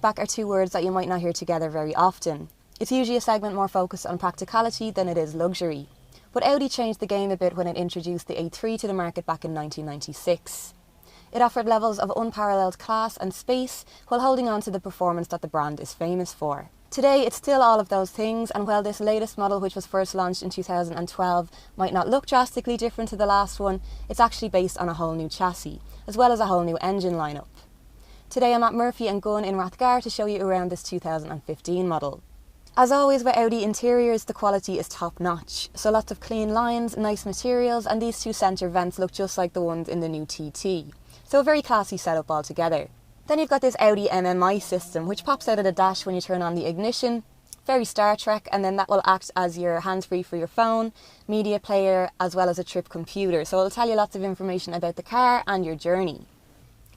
hatchback are two words that you might not hear together very often. It's usually a segment more focused on practicality than it is luxury. But Audi changed the game a bit when it introduced the A3 to the market back in 1996. It offered levels of unparalleled class and space while holding on to the performance that the brand is famous for. Today it's still all of those things, and while this latest model, which was first launched in 2012, might not look drastically different to the last one, it's actually based on a whole new chassis, as well as a whole new engine lineup. Today I'm at Murphy & Gunn in Rathgar to show you around this 2015 model. As always with Audi interiors, the quality is top notch, so lots of clean lines, nice materials, and these two centre vents look just like the ones in the new TT. So a very classy setup altogether. Then you've got this Audi MMI system, which pops out of the dash when you turn on the ignition. Very Star Trek, and then that will act as your hands-free for your phone, media player, as well as a trip computer. So it'll tell you lots of information about the car and your journey.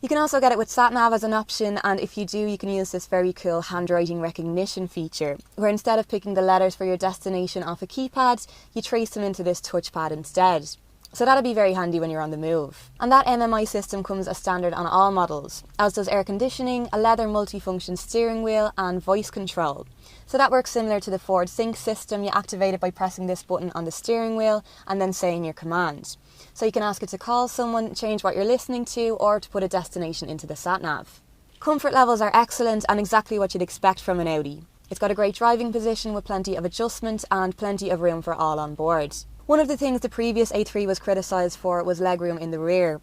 You can also get it with Sat-Nav as an option, and if you do, you can use this very cool handwriting recognition feature, where instead of picking the letters for your destination off a keypad, you trace them into this touchpad instead. So that'll be very handy when you're on the move. And that MMI system comes as standard on all models, as does air conditioning, a leather multifunction steering wheel and voice control. So that works similar to the Ford Sync system. You activate it by pressing this button on the steering wheel and then saying your command. So you can ask it to call someone, change what you're listening to, or to put a destination into the Sat-Nav. Comfort levels are excellent and exactly what you'd expect from an Audi. It's got a great driving position with plenty of adjustment and plenty of room for all on board. One of the things the previous A3 was criticised for was legroom in the rear.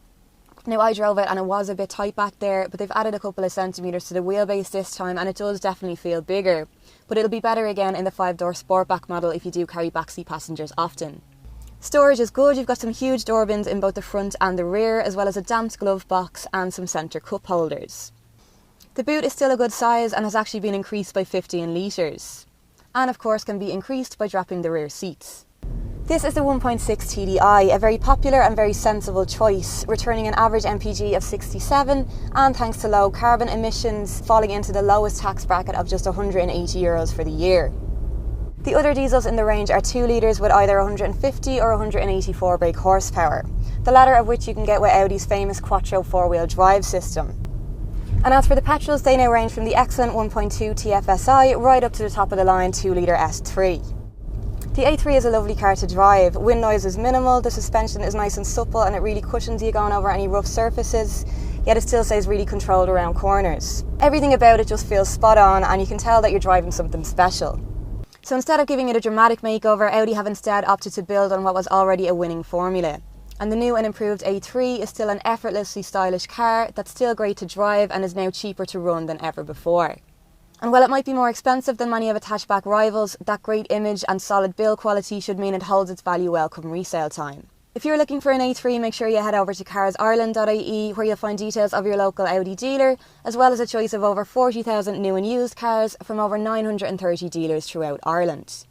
Now I drove it and it was a bit tight back there, but they've added a couple of centimetres to the wheelbase this time and it does definitely feel bigger. But it'll be better again in the 5-door Sportback model if you do carry backseat passengers often. Storage is good. You've got some huge door bins in both the front and the rear, as well as a damped glove box and some centre cup holders. The boot is still a good size and has actually been increased by 15 litres. And of course can be increased by dropping the rear seats. This is the 1.6 TDI, a very popular and very sensible choice, returning an average MPG of 67 and, thanks to low carbon emissions, falling into the lowest tax bracket of just €180 for the year. The other diesels in the range are 2 litres with either 150 or 184 brake horsepower, the latter of which you can get with Audi's famous Quattro 4-wheel drive system. And as for the petrols, they now range from the excellent 1.2 TFSI right up to the top of the line 2 litre S3. The A3 is a lovely car to drive. Wind noise is minimal, the suspension is nice and supple and it really cushions you going over any rough surfaces, yet it still stays really controlled around corners. Everything about it just feels spot on and you can tell that you're driving something special. So instead of giving it a dramatic makeover, Audi have instead opted to build on what was already a winning formula. And the new and improved A3 is still an effortlessly stylish car that's still great to drive and is now cheaper to run than ever before. And while it might be more expensive than many of its hatchback rivals, that great image and solid build quality should mean it holds its value well come resale time. If you're looking for an A3, make sure you head over to CarsIreland.ie, where you'll find details of your local Audi dealer, as well as a choice of over 40,000 new and used cars from over 930 dealers throughout Ireland.